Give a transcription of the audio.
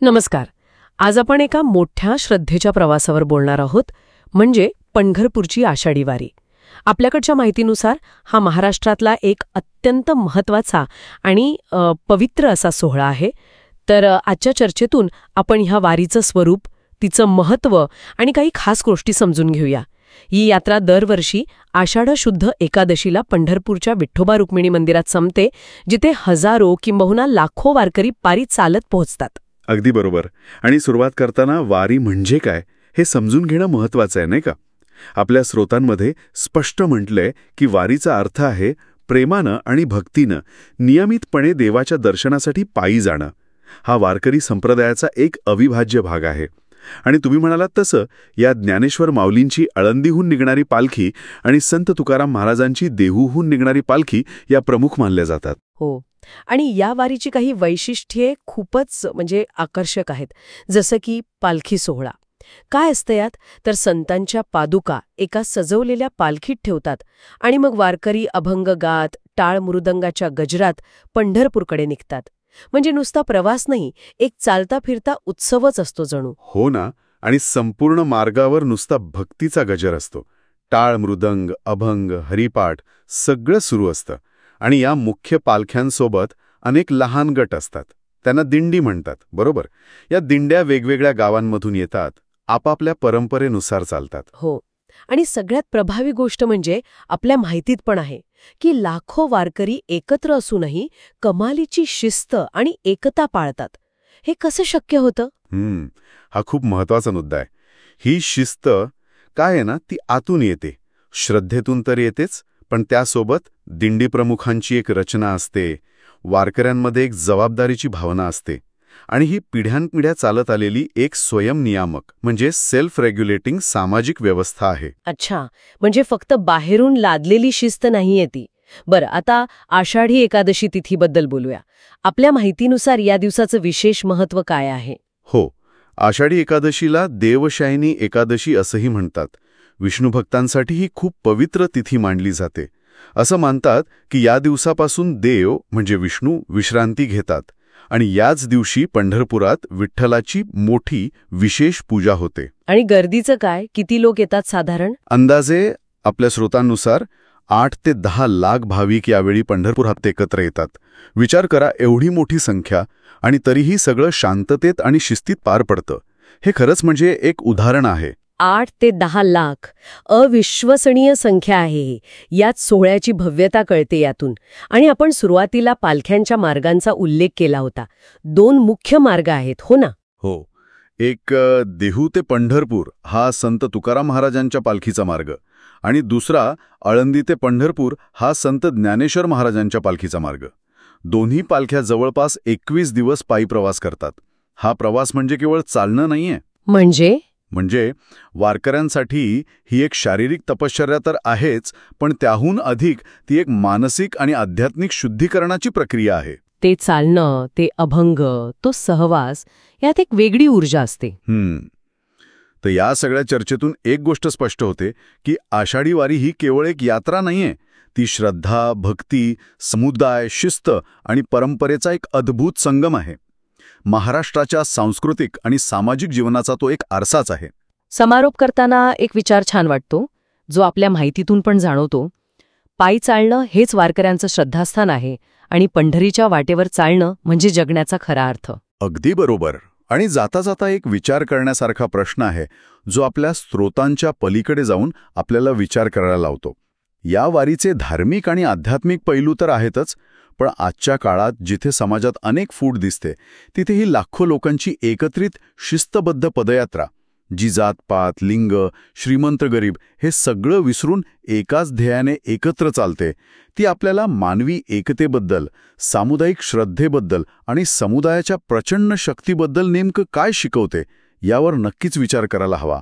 नमस्कार. आज आपण एका मोठ्या श्रद्धेच्या प्रवासावर बोलणार आहोत, म्हणजे पंढरपूरची आषाढी वारी. आपल्याकडच्या माहितीनुसार हा महाराष्ट्रातला एक अत्यंत महत्त्वाचा आणि पवित्र असा सोहळा आहे. तर आजच्या चर्चेतून आपण ह्या वारीचं स्वरूप, तिचं महत्त्व आणि काही खास गोष्टी समजून घेऊया. ही यात्रा दरवर्षी आषाढ शुद्ध एकादशीला पंढरपूरच्या विठ्ठोबा रुक्मिणी मंदिरात संपते, जिथे हजारो किंबहुना लाखो वारकरी पायी चालत पोहोचतात. अगदी बरोबर. आणि सुरुवात करताना वारी म्हणजे काय हे समजून घेणं महत्वाचं आहे, नाही का? आपल्या स्रोतांमध्ये स्पष्ट म्हटलंय की वारीचा अर्थ आहे प्रेमानं आणि भक्तीनं नियमितपणे देवाच्या दर्शनासाठी पायी जाणं. हा वारकरी संप्रदायाचा एक अविभाज्य भाग आहे. आणि तुम्ही म्हणालात तसं या ज्ञानेश्वर माऊलींची आळंदीहून निघणारी पालखी आणि संत तुकाराम महाराजांची देहूहून निघणारी पालखी या प्रमुख मानल्या जातात. हो. आणि या वारीची काही वैशिष्ट्ये खूपच आकर्षक आहेत. जसं की पालखी सोहळा. काय असतं यात? तर संतांच्या पादुका एका सजवलेल्या पालखीत ठेवतात आणि मग वारकरी अभंग गात, टाळ मृदंगाच्या गजरात पंढरपूरकडे निघतात. म्हणजे नुसता प्रवास नाही, एक चालता फिरता उत्सवच असतो जणू. हो ना. आणि संपूर्ण मार्गावर नुसता भक्तीचा गजर असतो. टाळ मृदंग, अभंग, हरिपाठ सगळं सुरू असतं. आणि या मुख्य पालख्यांसोबत अनेक लहान गट असतात. त्यांना दिंडी म्हणतात, बरोबर? या दिंड्या वेगवेगळ्या गावांमधून येतात, आपापल्या परंपरेनुसार चालतात. हो. आणि सगळ्यात प्रभावी गोष्ट म्हणजे आपल्या माहितीत पण आहे की लाखो वारकरी एकत्र असूनही कमालीची शिस्त आणि एकता पाळतात. हे कसं शक्य होतं? हा खूप महत्वाचा मुद्दा आहे. ही शिस्त काय आहे ना, ती आतून येते, श्रद्धेतून तर येतेच, पण त्यासोबत दिंडी प्रमुखांची एक रचना असते, वारकऱ्यांमध्ये एक जबाबदारीची भावना असते आणि ही पिढ्यानपिढ्या चालत आलेली एक स्वयंनियामक म्हणजे सेल्फ रेग्युलेटिंग सामाजिक व्यवस्था आहे. अच्छा, म्हणजे फक्त बाहेरून लादलेली शिस्त नाहीये ती. बरं, आता आषाढी एकादशी तिथीबद्दल बोलूया. आपल्या माहितीनुसार या दिवसाचं विशेष महत्त्व काय आहे? हो, आषाढी एकादशीला देवशायिनी एकादशी असंही म्हणतात. विष्णुभक्तांसाठी ही खूप पवित्र तिथी मानली जाते. असं मानतात की या दिवसापासून देव म्हणजे विष्णू विश्रांती घेतात आणि याच दिवशी पंढरपुरात विठ्ठलाची मोठी विशेष पूजा होते. आणि गर्दीचं काय? किती लोक येतात साधारण? अंदाजे आपल्या स्रोतांनुसार 8 ते 10 लाख भाविक यावेळी पंढरपुरात एकत्र येतात. विचार करा, एवढी मोठी संख्या आणि तरीही सगळं शांततेत आणि शिस्तीत पार पडतं. हे खरंच म्हणजे एक उदाहरण आहे. 8 ते 10 लाख अविश्वसनीय संख्या आहे. यात सोहळ्याची भव्यता कळते यातून. आणि आपण सुरुवातीला पालख्यांच्या मार्गांचा उल्लेख केला होता. 2 मुख्य मार्ग आहेत, हो ना? हो. एक देहू ते पंढरपूर हा संत तुकाराम महाराजांच्या पालखीचा मार्ग आणि दुसरा आळंदी ते पंढरपूर हा संत ज्ञानेश्वर महाराजांच्या पालखीचा मार्ग. दोन्ही पालख्या जवळपास 21 दिवस पायी प्रवास करतात. हा प्रवास म्हणजे केवळ चालणं नाहीये. म्हणजे वारकऱ्यांसाठी ही एक शारीरिक तपश्चर्या तर आहेच, पण त्याहून अधिक ती एक मानसिक आणि आध्यात्मिक शुद्धीकरणाची प्रक्रिया आहे. ते चालणं, ते अभंग, तो सहवास, यात एक वेगळी ऊर्जा असते. तर या सगळ्या चर्चेतून एक गोष्ट स्पष्ट होते की आषाढी वारी ही केवळ एक यात्रा नाहीये. ती श्रद्धा, भक्ती, समुदाय, शिस्त आणि परंपरेचा एक अद्भुत संगम आहे. महाराष्ट्राच्या सांस्कृतिक आणि सामाजिक जीवनाचा तो एक आरसाच आहे. समारोप करताना एक विचार छान वाटतो, जो आपल्या माहितीतून पण जाणवतो. पायी चालणं हेच वारकऱ्यांचं श्रद्धास्थान आहे आणि पंढरीच्या वाटेवर चालणं म्हणजे जगण्याचा खरा अर्थ. अगदी बरोबर. आणि जाता जाता एक विचार करण्यासारखा प्रश्न आहे, जो आपल्या स्रोतांच्या पलीकडे जाऊन आपल्याला विचार करायला लावतो. या वारीचे धार्मिक आणि आध्यात्मिक पैलू तर आहेतच, पण आजच्या काळात जिथे समाजात अनेक फूट दिसते, तिथे ही लाखो लोकांची एकत्रित शिस्तबद्ध पदयात्रा, जी जातपात, लिंग, श्रीमंत गरीब हे सगळं विसरून एकाच ध्येयाने एकत्र चालते, ती आपल्याला मानवी एकतेबद्दल, सामुदायिक श्रद्धेबद्दल आणि समुदायाच्या प्रचंड शक्तीबद्दल नेमकं काय शिकवते, यावर नक्कीच विचार करायला हवा.